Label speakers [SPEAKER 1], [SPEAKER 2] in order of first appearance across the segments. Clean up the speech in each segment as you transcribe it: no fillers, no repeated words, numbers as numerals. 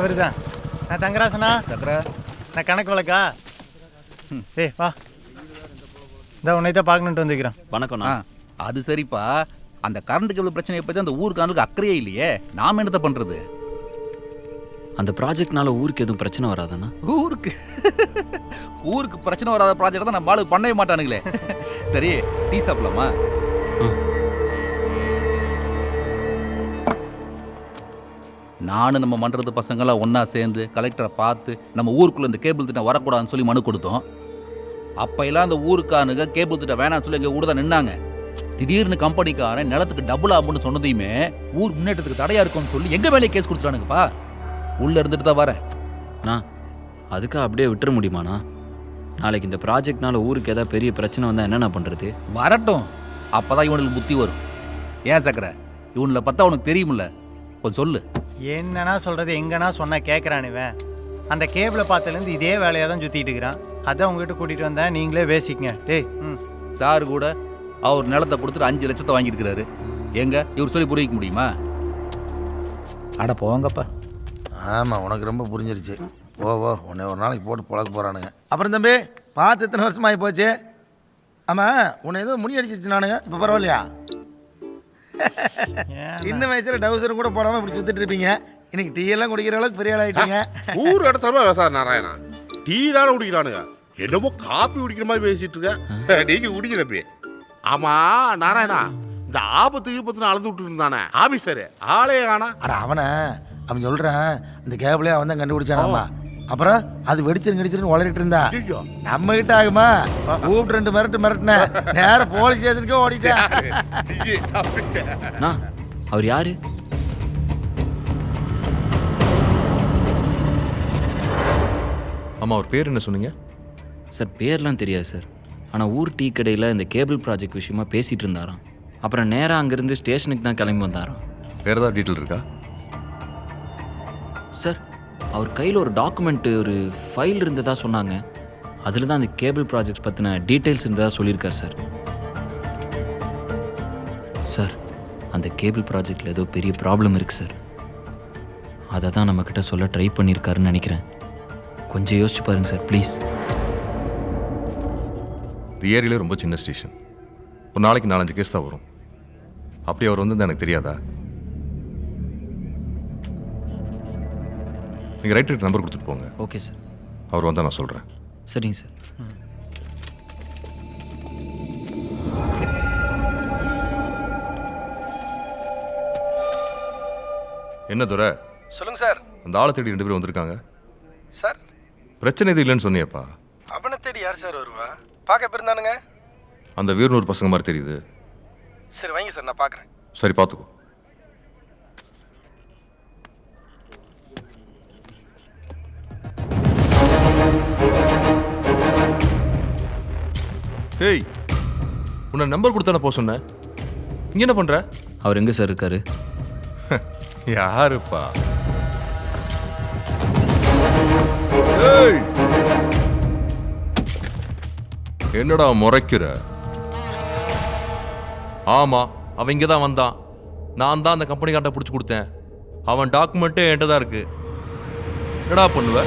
[SPEAKER 1] அவருதான். நான் தங்கராசனா
[SPEAKER 2] சக்கரை
[SPEAKER 1] நான் கணக்கு வழக்கா ஏய் வா இந்த உன்னை தான் பார்க்கணுன்ட்டு வந்துக்கிறேன்.
[SPEAKER 3] வணக்கம்ண்ணா.
[SPEAKER 2] அது சரிப்பா. அந்த கரண்ட் கேபிள் பிரச்சனையை பற்றி அந்த ஊருக்கானுக்கு அக்கறையே இல்லையே. நாம் என்னத்த பண்ணுறது?
[SPEAKER 3] அந்த ப்ராஜெக்ட்னால ஊருக்கு எதுவும் பிரச்சனை வராதுண்ணா?
[SPEAKER 2] ஊருக்கு பிரச்சனை வராத ப்ராஜெக்ட் தான் நம்ம ஆளு பண்ணவே மாட்டானுங்களே. சரி, டீ சாப்பிடலாமா? நானும் நம்ம மன்றது பசங்களாம் ஒன்றா சேர்ந்து கலெக்டரை பார்த்து நம்ம ஊருக்குள்ளே இந்த கேபிள் திட்டம் வரக்கூடாதுன்னு சொல்லி மனு கொடுத்தோம். அப்போ எல்லாம் அந்த ஊருக்கானுங்க கேபிள் திட்டம் வேணாம்னு சொல்லி எங்கள் கூட தான் நின்னாங்க. திடீர்னு கம்பெனிக்காரன் நிலத்துக்கு டபுள் ஆகும்னு சொன்னதையுமே ஊர் முன்னேற்றத்துக்கு தடையாக இருக்கும்னு சொல்லி எங்கள் வேலையை கேஸ் கொடுத்துட்டானுங்கப்பா. உள்ளே இருந்துட்டு தான் வரேன்.
[SPEAKER 3] அதுக்கு அப்படியே விட்டுற முடியுமாண்ணா? நாளைக்கு இந்த ப்ராஜெக்ட்னால ஊருக்கு ஏதாவது பெரிய பிரச்சனை வந்தால் என்னென்ன பண்ணுறது?
[SPEAKER 2] வரட்டும், அப்போ தான் இவனுக்கு புத்தி வரும். ஏன் சக்கரை, இவனில் பார்த்தா உனக்கு தெரியுமில்ல, கொஞ்சம் சொல்லு.
[SPEAKER 1] என்னன்னா சொல்கிறது, எங்கன்னா சொன்னால் கேட்குறானுவேன். அந்த கேபிளை பார்த்ததுலேருந்து இதே வேலையாக தான் சுற்றிட்டு இருக்கிறான். அதான் உங்ககிட்ட கூட்டிகிட்டு வந்தேன், நீங்களே பேசிக்கங்க. டேய்
[SPEAKER 2] சார் கூட அவர் நிலத்தை கொடுத்துட்டு 5 லட்சத்தை வாங்கியிருக்கிறாரு. எங்க இவர் சொல்லி புரிவிக்க முடியுமா? அட போங்கப்பா.
[SPEAKER 4] ஆமாம், உனக்கு ரொம்ப புரிஞ்சிருச்சு. உன்னை ஒரு நாளைக்கு போட்டு பழக்க போகிறானுங்க. அப்புறம் தம்பி, பார்த்து இத்தனை வருஷமாகி போச்சு. ஆமாம், உன்னை ஏதோ முனி அடிச்சிருச்சு நானுங்க. இப்போ பரவாயில்லையா? சின்ன வயசில் டவுசரும் கூட போடாமல் இப்படி சுற்றிட்டு இருப்பீங்க. இன்னைக்கு டீ எல்லாம் குடிக்கிற அளவுக்கு பெரிய ஆள் ஆகிட்டீங்க.
[SPEAKER 5] ஊர் இடத்துல விவசாயம் நாராயணா டீ தானே குடிக்கிறானுங்க. என்னமோ காப்பி குடிக்கிற மாதிரி பேசிட்டு இருக்க. நீங்க குடிக்கிறப்ப. ஆமா நாராயணா, இந்த ஆபத்து அளந்து விட்டு இருந்தானே ஆபீசரு ஆளே காணா.
[SPEAKER 4] அட அவன் சொல்கிறான், இந்த கேபிளே அவன் தான் கண்டுபிடிச்சானாமா. அப்புறம் அது வெடிச்சிருன்னு வளரிட்டு இருந்தா. நம்ம கிட்ட ஆகுமா? கூப்பிட்டு 2 மிரட்டின நேரம் போலீஸ் ஸ்டேஷனுக்கே ஓடிட்டேன்.
[SPEAKER 3] அவர் யாரு?
[SPEAKER 6] ஆமாம், அவர் பேர் என்ன சொன்னீங்க
[SPEAKER 3] சார்? பேர்லாம் தெரியாது சார். ஆனால் ஊர் டீ கடையில் இந்த கேபிள் ப்ராஜெக்ட் விஷயமா பேசிகிட்டு இருந்தாராம். அப்புறம் நேராக அங்கேருந்து ஸ்டேஷனுக்கு தான் கிளம்பி வந்தாராம்.
[SPEAKER 6] வேறு ஏதாவது டீட்டெயில் இருக்கா
[SPEAKER 3] சார்? அவர் கையில் ஒரு டாக்குமெண்ட்டு, ஒரு ஃபைல் இருந்ததாக சொன்னாங்க. அதில் தான் அந்த கேபிள் ப்ராஜெக்ட் பற்றின டீட்டெயில்ஸ் இருந்ததாக சொல்லியிருக்கார் சார். சார், அந்த கேபிள் ப்ராஜெக்டில் ஏதோ பெரிய ப்ராப்ளம் இருக்குது சார். அதை தான் நம்மக்கிட்ட சொல்ல ட்ரை பண்ணியிருக்காருன்னு நினைக்கிறேன். கொஞ்சம் யோசிச்சு பாருங்க சார், ப்ளீஸ்.
[SPEAKER 6] இந்த ஏரியாவிலே ரொம்ப சின்ன ஸ்டேஷன். ஒரு நாளைக்கு 4-5 கேஸ் தான் வரும். அப்படி அவர் வந்து எனக்கு தெரியாதா? நீங்கள் ரைட் நம்பர் கொடுத்துட்டு போங்க.
[SPEAKER 3] Okay sir.
[SPEAKER 6] அவர் வந்தால் நான் சொல்கிறேன்.
[SPEAKER 3] சரிங்க சார்.
[SPEAKER 6] என்ன துரை?
[SPEAKER 7] சொல்லுங்க சார்.
[SPEAKER 6] அந்த ஆளை தேடி 2 பேர் வந்திருக்காங்க
[SPEAKER 7] சார்.
[SPEAKER 6] பிரச்சனை எதுவும் இல்லைன்னு சொன்னியப்பா.
[SPEAKER 7] அவனை தேடி யார் சார் வருவா? பார்க்க எப்போ இருந்தானுங்க?
[SPEAKER 6] அந்த வீரனூர் பசங்க மாதிரி தெரியுது.
[SPEAKER 7] சரி வைங்க சார், நான் பார்க்குறேன்.
[SPEAKER 6] சரி, பார்த்துக்கோ. ஏய், உன்னை நம்பர் கொடுத்தானே போக சொன்ன. இங்கே என்ன பண்ணுற?
[SPEAKER 3] அவர் எங்கே சார் இருக்காரு?
[SPEAKER 6] யாருப்பா? ஏய், என்னடா முறைக்கிற? ஆமா, அவன் இங்கே தான் வந்தான். நான் தான் அந்த கம்பெனிக்கார்ட்ட பிடிச்சி கொடுத்தேன். அவன் டாக்குமெண்ட்டே என்கிட்ட தான் இருக்கு. என்னடா பண்ணுவ?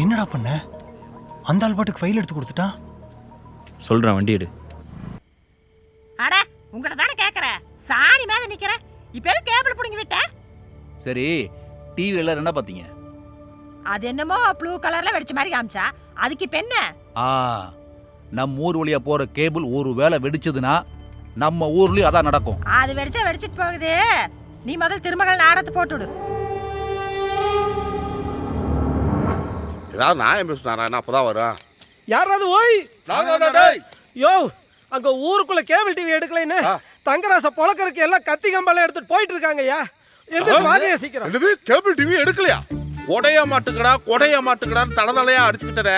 [SPEAKER 1] என்னடா பண்ண? அந்த ஆள் பாட்டுக்கு ஃபைல் எடுத்து கொடுத்துட்டான்.
[SPEAKER 3] சொல்கிறேன், வண்டி எடு.
[SPEAKER 8] அட, உங்களை தானே கேட்குறேன். சாணி மேலே நிற்கிறேன். இப்போ எதுக்கு கேபிள் பிடிங்கி விட்ட?
[SPEAKER 2] சரி, டிவியில் எல்லாரும் என்ன பார்த்தீங்க?
[SPEAKER 8] அது என்னமோ ப்ளூ கலரில் வெடிச்ச மாதிரி காமிச்சா. அதுக்கு இப்போ என்ன?
[SPEAKER 2] நம்ம ஊர் வழியாக போகிற கேபிள் ஒரு வேளை வெடிச்சதுன்னா நம்ம ஊர்லேயும் அதான் நடக்கும்.
[SPEAKER 8] அது வெடிச்சா வெடிச்சிட்டு போகுது. நீ முதல் திருமகள் நாடத்தை போட்டுவிடு.
[SPEAKER 5] ஏதாவது நியாயம் பேசுனாரா? அப்போதான் வரும்.
[SPEAKER 9] யாராவது ஓய்
[SPEAKER 5] டேய்.
[SPEAKER 9] யோ அங்க ஊருக்குள்ள கேபிள் டிவி எடுக்கலைன்னு தங்கராச பொழக்கறதுக்கு எல்லாம் கத்தி கம்பெல்லாம் எடுத்துட்டு போயிட்டு இருக்காங்கய்யா. எந்த மாதிரியே சீக்கிரம்.
[SPEAKER 5] என்னது கேபிள் டிவி எடுக்கலையா? கொடைய மாட்டுக்கடான்னு தடதலையா அடிச்சுக்கிட்டே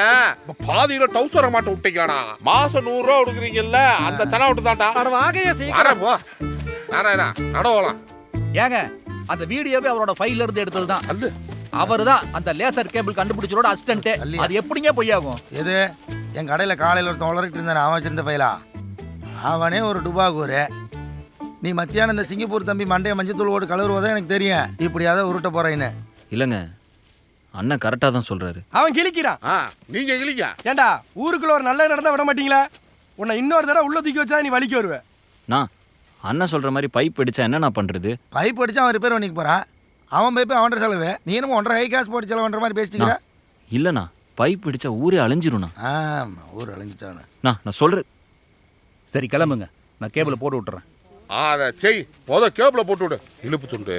[SPEAKER 5] பாதியில டவுசர மாட்ட விட்டீங்களாடா. மாசம் 100 ரூபா கொடுக்குறீங்கல்ல, அந்த தலை விட்டு தாண்டா.
[SPEAKER 9] அட வாங்கய்யா சீக்கிரம்.
[SPEAKER 5] போ நாராயணா நடவலாம்.
[SPEAKER 2] ஏங்க அந்த வீடியோவே அவரோட ஃபைல்ல இருந்து எடுத்தது தான். அவர்தான் அந்த லேசர் கேபிள் கண்டுபிடிச்சரோட அசிஸ்டன்ட். அது எப்படிங்க பொய்யாகும்?
[SPEAKER 4] எது என் கடையில் காலையில் ஒருத்தன் உளறிட்டு இருந்தானே, அவன் வச்சிருந்த பையலா? அவனே ஒரு டுபாகூரு. நீ மத்தியானம் இந்த சிங்கப்பூர் தம்பி மண்டைய மஞ்சத்தூள் ஓட்டு கலருவதான் எனக்கு தெரியும். இப்படியாவது உருட்ட போறேன்னு.
[SPEAKER 3] இல்லைங்க, அண்ணன் கரெக்டாக தான் சொல்கிறாரு.
[SPEAKER 9] அவன் கிழிக்கிறான்.
[SPEAKER 5] நீங்க கிளிக்க
[SPEAKER 9] ஏண்டா ஊருக்குள்ள ஒரு நல்ல நடந்தா விட மாட்டீங்களா? உன்னை இன்னொரு தடவை உள்ள தூக்கி வச்சா நீ வலிக்கு வருவ.
[SPEAKER 3] நான் அண்ணன் சொல்கிற மாதிரி பைப் அடித்தா என்ன நான் பண்ணுறது?
[SPEAKER 4] பைப் அடிச்சு அவன் ரிப்பேர் பண்ணிக்க போறான். அவன் பைப்பு அவன் செலவு. நீ என்னமோ 1.5 ஹை காசு போட்டு செலவுன்ற மாதிரி பேசிட்டீங்க.
[SPEAKER 3] இல்லைண்ணா, பைப் அடித்தா ஊரே அழிஞ்சிரும்ண்ணா.
[SPEAKER 4] ஆமா, ஊர் அழிஞ்சிட்டானு.
[SPEAKER 3] நான் சொல்கிறேன்.
[SPEAKER 2] சரி கிளம்புங்க, நான் கேபிளை போட்டு விட்டுறேன்.
[SPEAKER 5] அதை செய். கேபிள போட்டு விடு. இழுப்பு துண்டு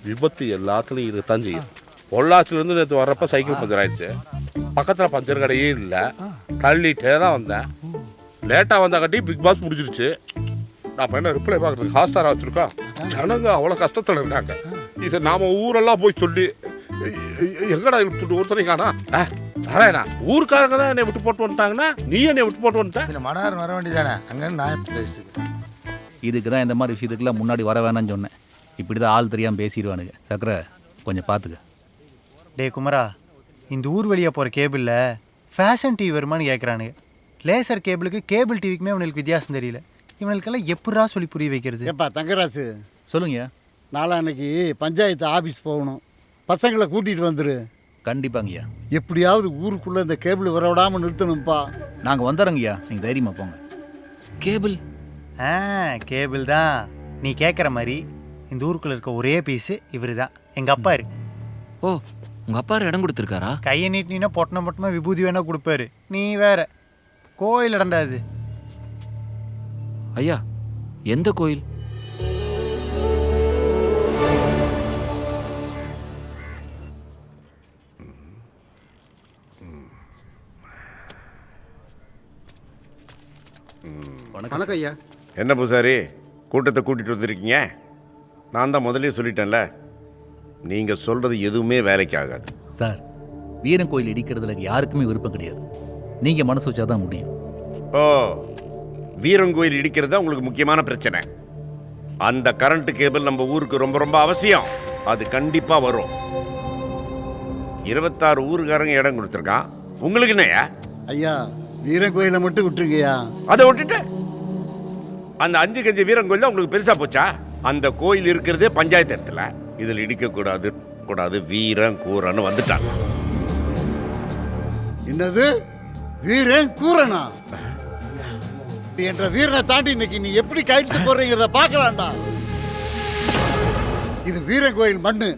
[SPEAKER 5] விபத்து எல்லாத்துலயும் இருக்கத்தான் செய்யும். பொள்ளாச்சிலேருந்து நேற்று வர்றப்ப சைக்கிள் பஞ்சர் ஆயிடுச்சு. பக்கத்தில் பஞ்சர் கடையே இல்லை. தள்ளிட்டே தான் வந்தேன். லேட்டாக வந்தா கட்டி பிக் பாஸ் முடிச்சிருச்சு. நான் என்ன ரிப்ளை பார்க்குறதுக்கு ஹாஸ்டாராக வச்சுருக்கா. ஜனங்க அவ்வளோ கஷ்டத்தில் இருக்காங்க. இதை நாம் ஊரெல்லாம் போய் சொல்லி எங்கடா இழுப்பு துண்டு ஒருத்தனையும் காணா. நாராயணா, ஊருக்காரங்க தான் என்னை விட்டு போட்டு வந்துட்டாங்கன்னா நீ என்னை விட்டு போட்டு வந்துட்டேன்.
[SPEAKER 4] மனார் வர வேண்டியதானே? அங்கே நான் பேசிட்டு
[SPEAKER 2] இதுக்கு தான் இந்த மாதிரி விஷயத்துக்குலாம் முன்னாடி வர வேணாம்னு சொன்னேன். இப்படி தான் ஆள் தெரியாமல் பேசிடுவானுங்க. சக்கரை கொஞ்சம் பார்த்துக்க.
[SPEAKER 1] டே குமரா, இந்த ஊர் வழியாக போகிற கேபிளில் ஃபேஷன் டிவி வருமானு கேட்குறானுங்க. லேசர் கேபிளுக்கு கேபிள் டிவிக்குமே இவனுக்கு வித்தியாசம் தெரியல. இவனுக்கெல்லாம் எப்படா சொல்லி புரிய வைக்கிறது?
[SPEAKER 10] ஏப்பா தங்கராசு,
[SPEAKER 2] சொல்லுங்க.
[SPEAKER 10] நாளான்னைக்கு பஞ்சாயத்து ஆஃபீஸ் போகணும். பசங்களை கூட்டிகிட்டு வந்துரு.
[SPEAKER 2] கண்டிப்பாங்கய்யா.
[SPEAKER 10] எப்படியாவது ஊருக்குள்ளே இந்த கேபிள் வர விடாமல் நிறுத்தணும்ப்பா.
[SPEAKER 2] நாங்கள் வந்துடுறோங்கய்யா, நீங்கள் தைரியமாக போங்க.
[SPEAKER 3] கேபிள்?
[SPEAKER 1] கேபிள் தான். நீ கேட்குற மாதிரி இந்த ஊருக்குள்ளே இருக்க ஒரே பீஸு இவர் தான். எங்கள் அப்பா இருக்கு.
[SPEAKER 3] ஓ, உங்கள் அப்பா இடம் கொடுத்துருக்காரா?
[SPEAKER 1] கையை நீட்டினா பொட்டனை மட்டுமா விபூதி வேணா கொடுப்பாரு. நீ வேற கோயில் இடண்டா அது.
[SPEAKER 3] ஐயா, எந்த கோயில்?
[SPEAKER 10] வணக்கம் ஐயா.
[SPEAKER 11] என்ன பூசாரி, கூட்டத்தை கூட்டிகிட்டு வந்திருக்கீங்க? நான் தான் முதலே சொல்லிட்டேன்ல, நீங்கள் சொல்கிறது எதுவுமே வேலைக்கு ஆகாது.
[SPEAKER 2] சார், வீரன் கோயில் இடிக்கிறதுல யாருக்குமே விருப்பம் கிடையாது. நீங்கள் மனசு வச்சா தான் முடியும்.
[SPEAKER 11] ஓ, வீரங்கோயில் இடிக்கிறது தான் உங்களுக்கு முக்கியமான பிரச்சனை. அந்த கரண்ட் கேபிள் நம்ம ஊருக்கு ரொம்ப ரொம்ப அவசியம். அது கண்டிப்பாக வரும். 26 ஊருக்காரங்க இடம் கொடுத்துருக்கான். உங்களுக்கு என்னையா?
[SPEAKER 10] ஐயா, வீரன் கோயிலை மட்டும் விட்டுருங்கய்யா.
[SPEAKER 11] அதை விட்டுட்டு அந்த 5 கஞ்சி வீரன் கோயில் தான் உங்களுக்கு பெருசா போச்சா? அந்த கோயில் இருக்கிறதே பஞ்சாயத்து இடத்துல. இதில் இடிக்கக்கூடாது கூடாது வீரன் கூறன்னு வந்துட்டாங்க.
[SPEAKER 10] என்னது வீரன் கூறனா? என்ற வீரனை தாண்டி இன்னைக்கு நீ எப்படி கைட்டு போறீங்கிறத பார்க்கலாம்டா. இது வீரன் கோயில் மண்ணு.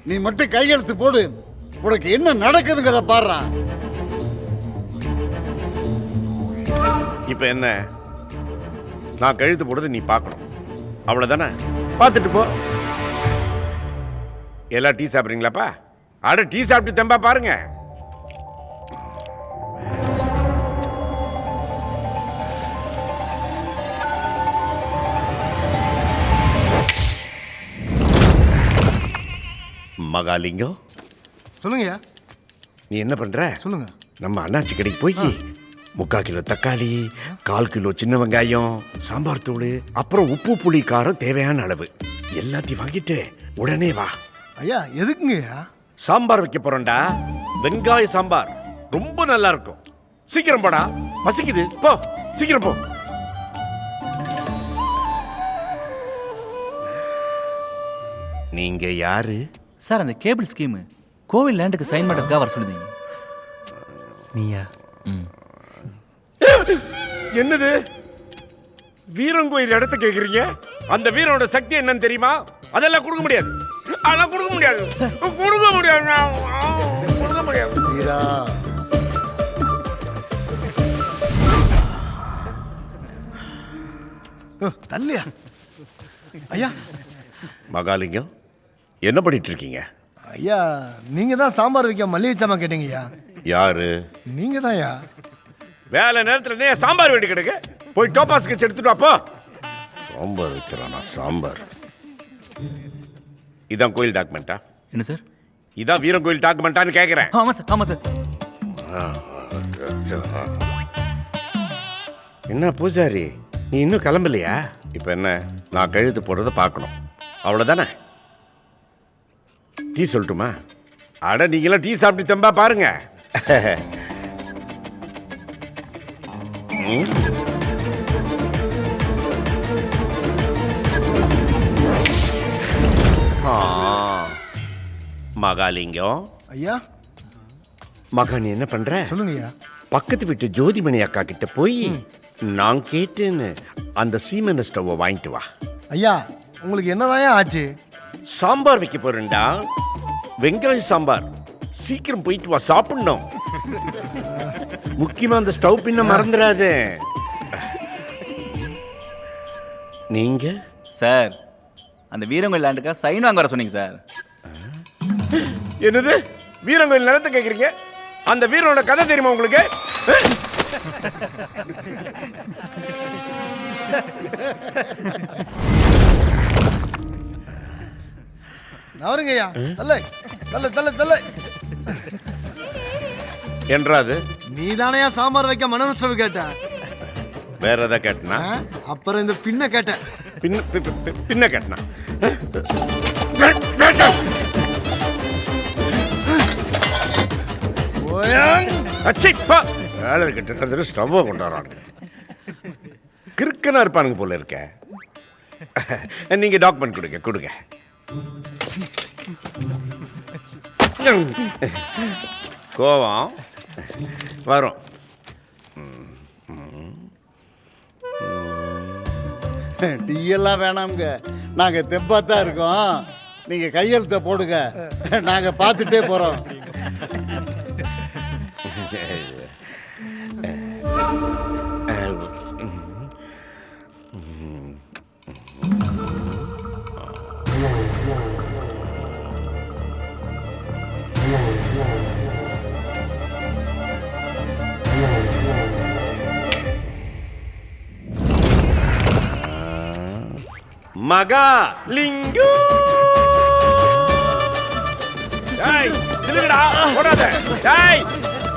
[SPEAKER 10] நீ மட்டும் கையெழுத்து போடு. உனக்கு என்ன நடக்குதுங்கிறத பாடுறா.
[SPEAKER 11] இப்போ என்ன, நான் கழுத்து போடுறது நீ பார்க்கணும், அவ்வளோதானே? பார்த்துட்டு போ. எல்லாம் டீ சாப்பிட்றீங்களாப்பா? அட, டீ சாப்பிட்டு தெம்பா பாருங்க. மகாலிங்கம்,
[SPEAKER 10] சொல்லுங்கய்யா.
[SPEAKER 11] நீ என்ன பண்ற?
[SPEAKER 10] சொல்லுங்க.
[SPEAKER 11] நம்ம அண்ணாச்சி கடைக்கு போய் 3/4 கிலோ தக்காளி, 1/4 கிலோ சின்ன வெங்காயம், சாம்பார் தூள், அப்புறம் உப்பு புளி காரம் தேவையான அளவு எல்லாத்தையும் வாங்கிட்டு உடனே வா.
[SPEAKER 10] ஐயா, எதுக்குங்கய்யா?
[SPEAKER 11] சாம்பார் வைக்க போறோம்டா. வெங்காய சாம்பார் ரொம்ப நல்லா இருக்கும். சீக்கிரம் போடா, பசிக்குது. போ, சீக்கிரம் போ. நீங்க யாரு
[SPEAKER 2] சார்? அந்த கேபிள் ஸ்கீமு கோவில் லேண்டுக்கு சைன் பண்ணுறதுக்காக வர சொல்லுதீங்க.
[SPEAKER 1] நீயா?
[SPEAKER 11] என்னது, வீரங்கோயில் இடத்த கேக்குறீங்க? அந்த வீரனோட சக்தி என்னன்னு தெரியுமா? அதெல்லாம் கொடுக்க முடியாது. அதெல்லாம் கொடுக்க முடியாது. கொடுக்க முடியாது. கொடுக்க முடியாது.
[SPEAKER 10] வீரா, தள்ளியா? ஐயா,
[SPEAKER 11] மகாலிங்கம், என்ன பண்ணிட்டு இருக்கீங்க?
[SPEAKER 10] ஐயா, நீங்க தான் சாம்பார் வைக்க மல்லிகை சாமான் கேட்டீங்கய்யா.
[SPEAKER 11] யாரு?
[SPEAKER 10] நீங்க தான்யா.
[SPEAKER 11] வேலை நேரத்தில் நீ சாம்பார் வேண்டி கிடக்கு. போய் டோபாஸ் கட்சி எடுத்துட்டு வாப்போ. சாம்பார் வச்சிடறானா சாம்பார். இதான் கோயில் டாக்குமெண்ட்டா?
[SPEAKER 2] என்ன சார்?
[SPEAKER 11] இதான் வீரன் கோயில் டாக்குமெண்ட்டான்னு கேட்குறேன்.
[SPEAKER 2] ஆமாம் சார், ஆமாம் சார்.
[SPEAKER 11] என்ன பூசாரி, நீ இன்னும் கிளம்பலையா? இப்போ என்ன, நான் கழுத்து போடுறத பார்க்கணும், அவ்வளோதானே? டீ சொல்லட்டுமா? அட நீங்களாம் டீ சாப்பிட்டு தம்பா பாருங்க. மகாலிங்கம்
[SPEAKER 4] ஐயா.
[SPEAKER 11] மகா, நீ என்ன பண்ற?
[SPEAKER 4] சொல்லுங்க ஐயா.
[SPEAKER 11] பக்கத்து வீட்டு ஜோதிமணி அக்கா கிட்ட போய் நான் கேட்டேன்னு அந்த சீமெண்ட் ஸ்டவ்வை வாங்கிட்டு வா.
[SPEAKER 4] ஐயா, உங்களுக்கு என்னதான் ஆச்சு?
[SPEAKER 11] சாம்பார் வைக்க போறேன்டா, வெங்காய சாம்பார். சீக்கிரம் போயிட்டு வா, சாப்பிடணும். முக்கியமா அந்த ஸ்டவ் பின்ன மறந்துடாதே. நீங்க
[SPEAKER 2] சார், அந்த வீரங்கோயில் லேண்டுக்கா சைன் வாங்க வர சொன்னீங்க சார்.
[SPEAKER 11] என்னது, வீரங்கோயில் நிலத்தை கேட்குறீங்க? அந்த வீரனோட கதை தெரியுமா உங்களுக்கு?
[SPEAKER 4] நவருங்க ஐயா. தல்ல தல்ல தல்ல தல்ல.
[SPEAKER 11] என்றாது
[SPEAKER 4] நீ தானையா சாம்பார் வைக்க மனநஷ்டவு கேட்ட?
[SPEAKER 11] வேற எதை கேட்டனா?
[SPEAKER 4] அப்புறம் இந்த பின்ன கேட்டேன்.
[SPEAKER 11] பின்ன கேட்டனா? வேலை கிட்ட ஸ்டவ்வை கொண்டாடுறாங்க. கிறுக்கனா இருப்பானுங்க போல இருக்க. நீங்க டாக்குமெண்ட் கொடுங்க, கொடுங்க. கோவம் வரும்.
[SPEAKER 10] டீ எல்லாம் வேணாமுங்க, நாங்க தெம்பாத்தான் இருக்கோம். நீங்க கையெழுத்த போடுங்க, நாங்க பார்த்துட்டே போறோம்.
[SPEAKER 11] மகா லிங்கு, டேய் நில்லுங்கடா, போடாத. டேய்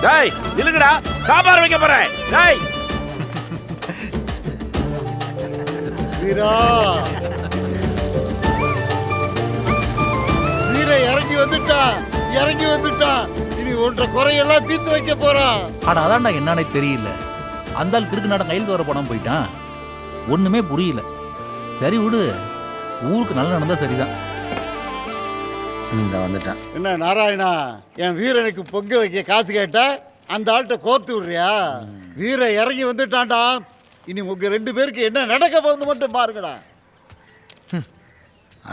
[SPEAKER 11] டேய் நில்லுங்கடா, சாம்பார் வைக்க போறேன். டேய்
[SPEAKER 10] வீரா, வீர இறங்கி வந்துட்டான், இறங்கி வந்துட்டான். இனி ஒன்றை குறையெல்லாம் தீர்த்து வைக்க போறான்.
[SPEAKER 2] ஆனா அதான்டா என்னன்னே தெரியல. அந்த ஆள் கிறுக்கு நாடம் கையில் தோற படம் போயிட்டான். ஒண்ணுமே புரியல. சரி விடு, ஊருக்கு நல்லா நடந்தா சரிதான்.
[SPEAKER 4] இந்த வந்துட்டான்.
[SPEAKER 10] என்ன நாராயணா, என் வீரனுக்கு பொங்க வைக்க காசு கேட்ட அந்த ஆள்கிட்ட கோர்த்து விடுறியா? வீர இறங்கி வந்துட்டான்டா. இனி உங்க 2 பேருக்கு என்ன நடக்க போகுது மட்டும் பாருங்கடா.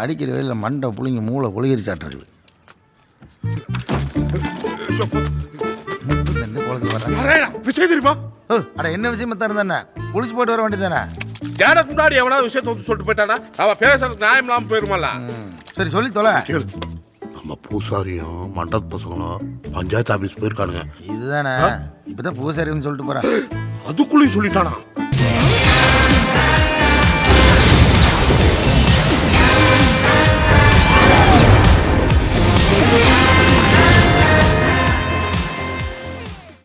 [SPEAKER 4] அடிக்கிற வேலையில் மண்டை புளிங்க மூளை புளிகிரிச்சாட்டிருக்குது.
[SPEAKER 5] விஷயம் தெரியுமா?
[SPEAKER 4] அட என்ன விஷயமா தான் இருந்தானே, குளிச்சு போயிட்டு வர வேண்டியதானே?
[SPEAKER 5] எனக்கு முன்னாடி எவனாவது விஷயத்தை வந்து சொல்லிட்டு போயிட்டானா அவன் பேசுறது நியாயம் இல்லாம போயிருமால.
[SPEAKER 4] சரி சொல்லி தொலை.
[SPEAKER 5] நம்ம பூசாரியும் மண்டப பசங்களும் பஞ்சாயத்து ஆபீஸ் போயிருக்கானுங்க.
[SPEAKER 4] இதுதானே இப்பதான் பூசாரின்னு சொல்லிட்டு போறேன்.
[SPEAKER 5] அதுக்குள்ளேயும் சொல்லிட்டானா?